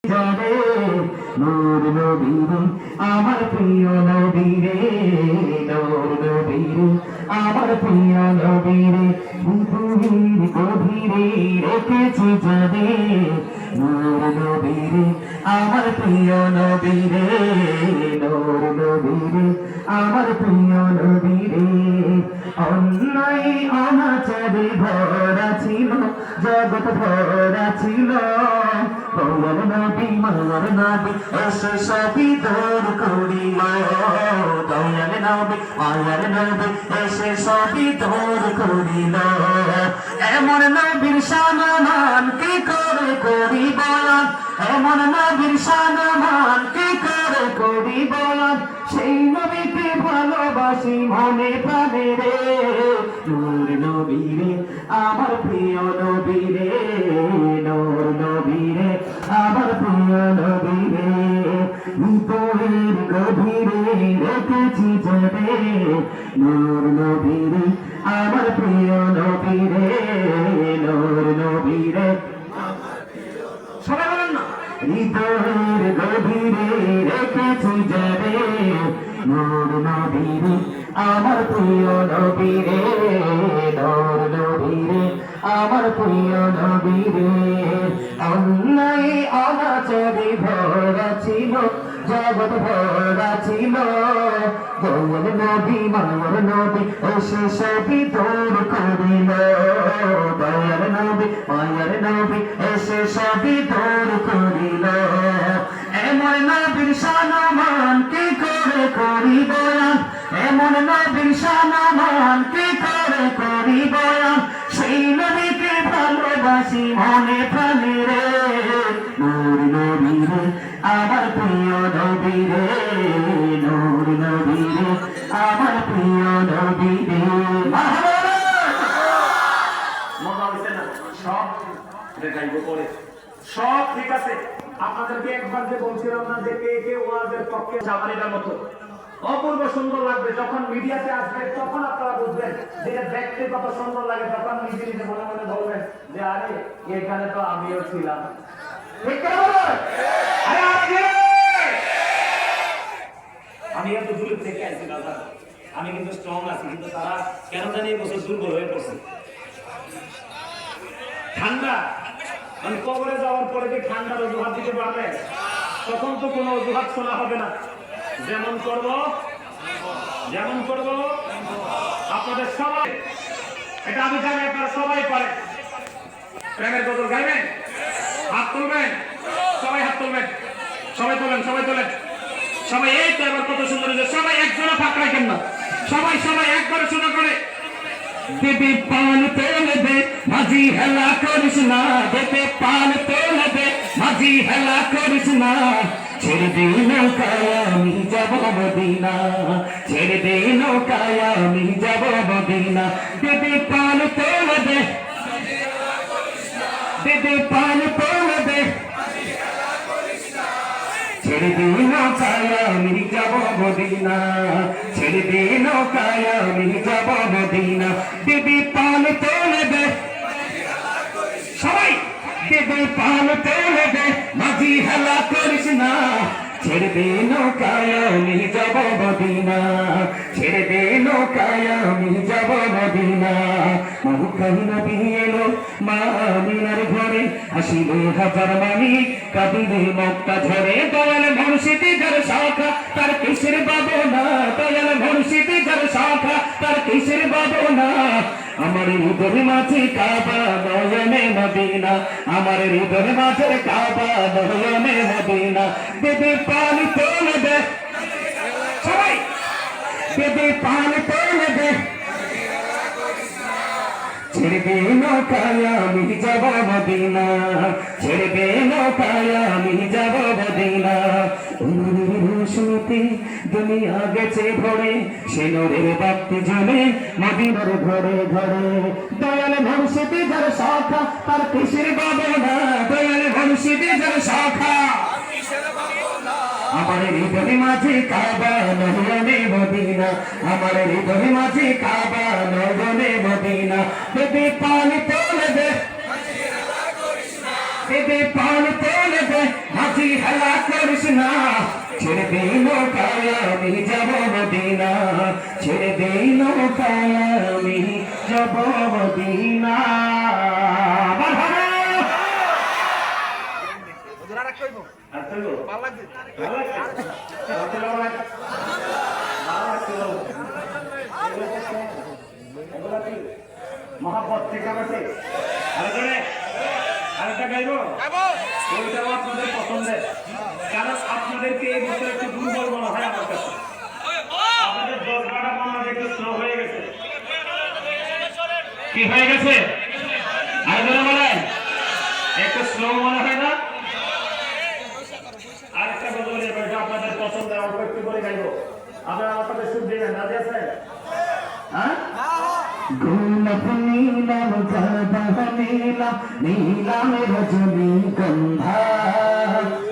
যাবে নূর নবীরে আমার প্রিয় নবীরে নূর নবীরে আমার প্রিয় নবীরে বুকুর গভীরে রেখেছি যাবে নূর নবীরে আমার প্রিয় নবীরে নূর নবীরে আমার প্রিয় নবীরে অন্যায় অনাচারে ভরা ছিল জগৎ ভরা ছিল দয়াল নবী মায়ার নবী এসে সবই দূর করিল দয়াল নবী মায়ার নবী এসে সবই দূর করিল এমন নবীর সম্মান কি করে করি বয়ান এমন নবীর সম্মান কি করে করি বয়ান সেই নবীকে ভালোবাসি মনে প্রাণে রে নূর নবীরে আমার প্রিয় নবীরে নূর নবীরে আমার প্রিয় নবীরে ভিতরের গভীরে রেখেছি যাবে নূর নবীরে আমার প্রিয় নবীরে নূর নবীরে সবাই বলেন না হৃদয়ের গভীরে রেখেছি যাবে নূর নবীরে আমার প্রিয় নবীরে নূর নবীরে আমার প্রিয় নবীরে অন্যায় অনাচারে ভরা ছিল জগৎ ভরা ছিল দয়াল নবী মায়ার নবী এসে সবই দূর করিল দয়াল নবী মায়ার নবী এসে সবই দূর করিল এমন নবীর সম্মান কি করে করি বয়ান এমন নবীর সম্মান কি করে করি বয়ান সেই নবীকে ভালোবাসি মনে প্রাণে রে নূর নবীরে আমার প্রিয় নবীরে নূর নবীরে আমার প্রিয় নবীরে সব গাইব করে সব ঠিক আছে। আপনাদেরকে একবার যে বলছিলাম না যে কে কে ওয়াজের পক্ষে জামানিটার মতো অপূর্ব সুন্দর লাগবে যখন মিডিয়াতে আসবে তখন আপনারা বুঝবেন যে দেখতে কত সুন্দর লাগে তখন নিজে নিজে মনে মনে বলবেন যে আরে এখানে তো আমিও ছিলাম আমি এত দূর থেকে আসছি দাদা আমি কিন্তু স্ট্রং আছি কিন্তু তারা কেন জানি এই বছর দুর্বল হয়ে পড়ছে ঠান্ডা আমি কবরে যাওয়ার পরে যে ঠান্ডার অজুহাত দিতে পারবে তখন তো কোনো অজুহাত শোনা হবে না যেমন করব আপনাদের সবাই এটা আমি জানি আপনারা সবাই পারে প্রেমের গজল গাইবেন হাত তুলবেন সবাই হাত তুলবেন সবাই তোলেন সবাই এই তো এবার কত সুন্দর সবাই একজনে ফাঁক রাখেন না সবাই একবারে শোনা করে দেবে পান তোলে দে মাঝি হেলা করিস না দেবে পান তোলে দে মাঝি হেলা করিস না ছেড়ে দে নৌকায় আমি যাব মদিনা ছেড়ে দে নৌকায় আমি যাব মদিনা দেবে পান তোলে দে দেবে পান তোলে দে ছেড়ে দে নৌকায় আমি যাব মদিনা ছেড়ে দে নৌকায় আমি যাব মদিনা দেবে পান তোলে দে সবাই দেবে পান তোলে দে মাঝি হেলা করিস না ছেড়ে দে নৌকায় আমি যাব মদিনা ছেড়ে দে নৌকায় আমি যাব মদিনা মহুকাই নবী এলো মা আমিনার ঘরে আসিলে হাজার মালিক কাঁদিলে মক্কা ঝরে দয়াল মুর্শিদি যার শাখা তার কিসের বাবনা দয়াল মুর্শিদি যার শাখা তার কিসের বাবনা আমার হৃদয়ের মাঝে কাবা নয়নে মদিনা আমার হৃদয়ের মাঝে কাবা নয়নে মদিনা দেবে পান তোলে দে সবাই দেবে পান তোলে দে ছেড়ে দে নৌকায় আমি যাব মদিনা ছেড়ে দে নৌকায় আমি যাব মদিনা রোশনীতে দুনিয়া গেছে ভরে সে নূরের বাতি জ্বলে মদিনার ঘরে ঘরে দয়াল মুর্শিদি যার শাখা তার কিসের বাবনা দয়াল মুর্শিদি যার শাখা আমার হৃদয় মাঝে কাবা নয়নে মদিনা আমার হৃদয় মাঝে কাবা নয়নে মদিনা দেবে পান তোলে দে দেবে পান তোলে দে মাঝি আর কইবো ভালো লাগছে ভালো লাগছে মহাপত ঠিক আছে আরেকটা গাইবো ওইটাও আপনাদের পছন্দের কারণ আপনাদেরকে এই বছর একটু দুর্বল মনে হয় আমার কাছে আপনাদের 10-12টা মনে হয় একটু স্লো হয়ে গেছে কি হয়ে গেছে আরেকজন বলেন একটু স্লো মনে হয় না আরেকটা গজল এবার আপনাদের পছন্দের অল্প একটু করে গাইবো আপনারা আপনাদের সুখ দিবেন রাজি আছেন হ্যাঁ গোলাপ নীলাম জবা নীলাম নীলাম রজনী গন্ধা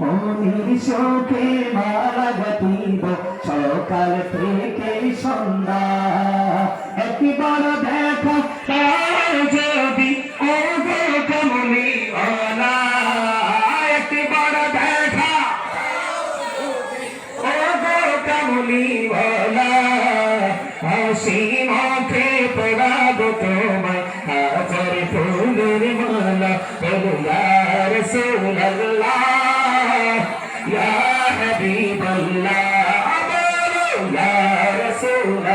মনির শোকে মালা গাঁথিব সকাল থেকে সন্ধ্যা একবার দেখা তার যদি ও গো কমলি ওলা একবার দেখা ও গো কমলি ওলা হাসি মুখে পড়াবো তোমায় হাজার ফুলের মালা বলো ইয়া রাসূলুল্লাহ ইয়া হাবিবাল্লাহ বলো ইয়া রাসূলুল্লাহ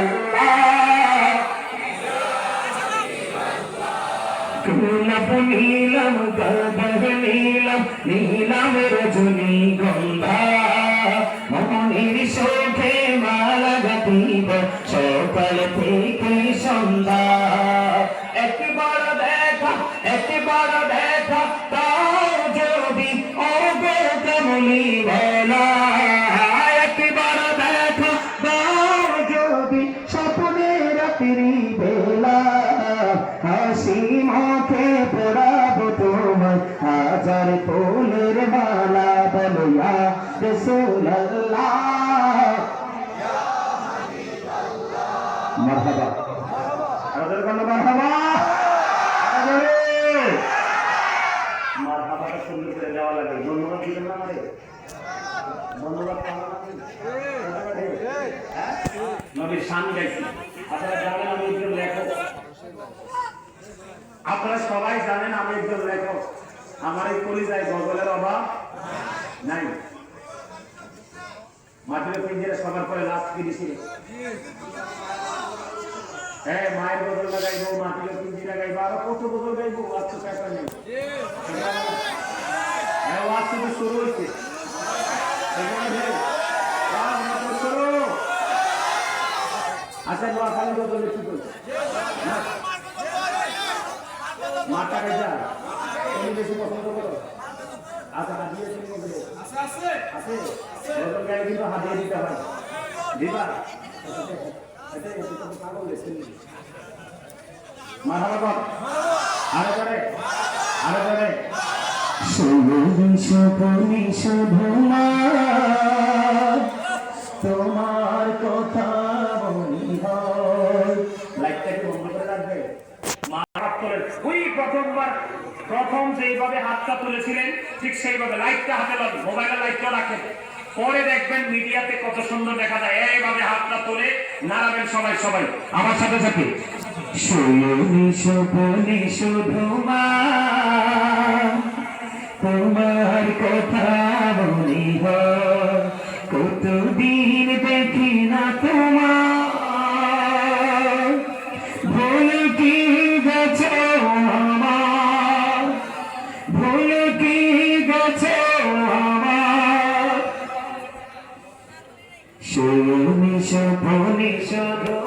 গোলাপ নীলাম গাধা নীলাম নীলাম রজনী গন্ধা মনির শোকে মালা গাঁথিব সকাল থেকে সন্ধ্যা একবার দেখা তাও যদি ও গো কমলি ওলা একবার দেখা তাও যদি স্বপ্নে রাত্রি বেলা হাসি মুখে পড়াবো তোমায় হাজার ফুলের মালা বলো ইয়া রাসূলুল্লাহ মারহাবা আমাদের বলো মারহাবা মারহাবাটা সুন্দর করে দেওয়া লাগে ধন্যবাদ দিবেন না আমারে ধন্যবাদ নবীর শান গাইছি আপনারা জানেন আমি একজন লেখক আপনারা সবাই জানেন আমি একজন লেখক আমার এই কলিজায় গজলের অভাব নাই মাটির পিঞ্জরে সবার পরে লাস্ট কি দিছি হ্যাঁ মায়ের গজল লাগাইবো মাটির পিঞ্জরে গাইবো আরো কত গজল গাইবো আচ্ছা টাকা নেই হ্যাঁ ওয়াজ শুধু শুরু হয়েছে আচ্ছা নোয়াখালী গজল কি করছে মাটা গাইজা তুমি বেশি পছন্দ করো আচ্ছা হাজিয়ে আছে গজল গাইলে কিন্তু হাজিয়ে দিতে হয় দিবা মারহাবা আরে করে সপনি শুধু তোমার কথা মনে হয় লাইটটাকে বন্ধ করে রাখবে হাত তোলেন ওই প্রথম যেইভাবে হাতটা তুলেছিলেন ঠিক সেইভাবে লাইটটা হাতে লাগবে মোবাইলের লাইটটা রাখেন পরে দেখবেন মিডিয়াতে কত সুন্দর দেখা যায় এইভাবে হাতটা তুলে নাড়াবেন সবাই আমার সাথে সাথে সপনি শুধু তোমার কথা মনে হয় কতদিন দেখি না তোমার ভুলে কি গেছো আমার ভুলে কি গেছো আমার সপনি শুধু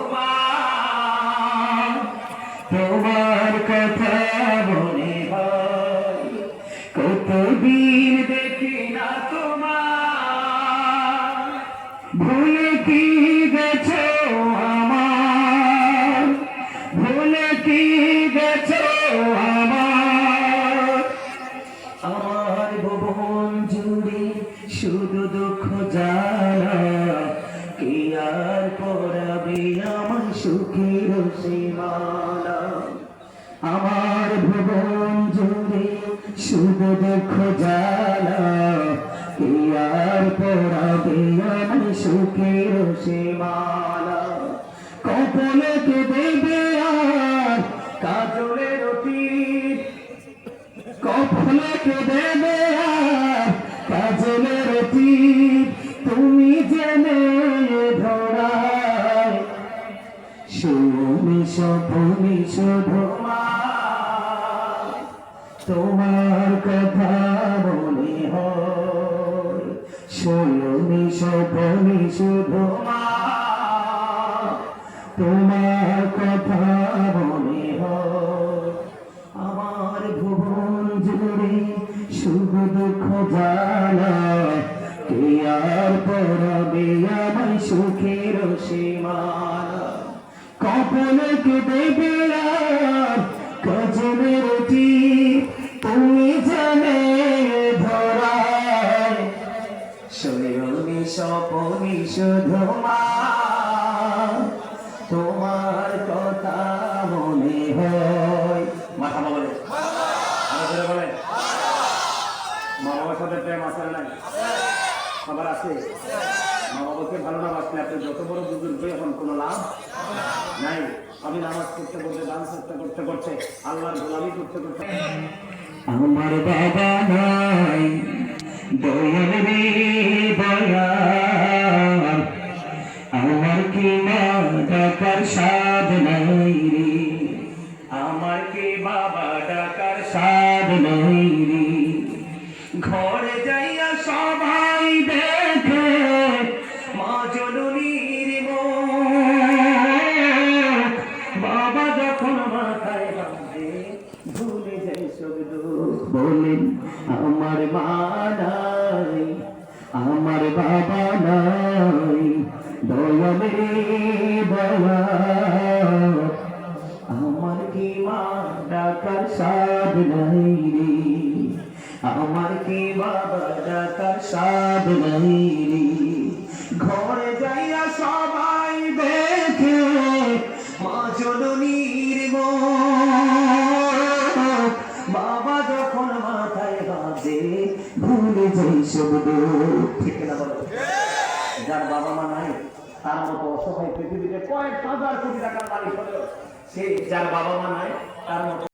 তোমার কথা মনে হয় কতদিন দেখি না তোমার ভুলে কি গেছো আমার ভুলে কি গেছো আমার ভুবন জুড়ে শুধু দুঃখ জ্বালা কি আর পড়াবে আমার সুখের সীমানা আমার ভুবন জুড়ে শুধু দুঃখ জ্বালা কি আর পড়াবে আমার সুখের সীমানা কপালকে দেবে আর কাজলের অতীত কপালকে দেবে আর শয়নে স্বপনে শুধু মা তোমার কথা মনে হয়। আমার ভুবন জুড়ে সুখ দুঃখ জানা, কে আর পড়াবে আমায় সুখের সীমানা। কপালে কে দেবে আর কজনের তুমি জানে ধরায়। শয়নে স্বপনে শুধু মা তোমার কথা মনে হয়। মাথা বলে বলেন, মা বাবার সাথে প্রেম আছে নাই? খবর আছে? মা বাবাকে ভালো না বাসলে আপনি যত বড় বুজুর্গ এখন কোনো লাভ নাই। আমি নামাজ করতে করতে, দান করতে করতে, আল্লাহর গোলামি করতে করতে, আমার বাবা নাই দয়াল রে দয়াল, আমার কি মা ডাকার সাধ নাই রে, আমার কি বাবা ডাকার সাধ নাই রে। ঘরে যাইয়া সবাই দেখে মা জননীর মুখ, বাবা যখন মাথায় বাঁধে ভুলে যায় সব দুঃখ। বলেন আমার মা নাই, আমার বাবা নাই দয়ালে দয়া, আমার কি মা ডাকার সাধ নাই রে, আমার কি বাবা ডাকার সাধ নাই রে। ঘরে যাইয়া সবাই দেখে মা জননীর মুখ, বাবা যখন মাথায় বাঁধে ভুলে যাই সব দুঃখ। ঠিক না বলো? যার বাবা মা নাই তার মতো অসহায় পৃথিবীতে কয়েক হাজার কোটি টাকার মালিক হলেও সে, যার বাবা মা নাই তার মতো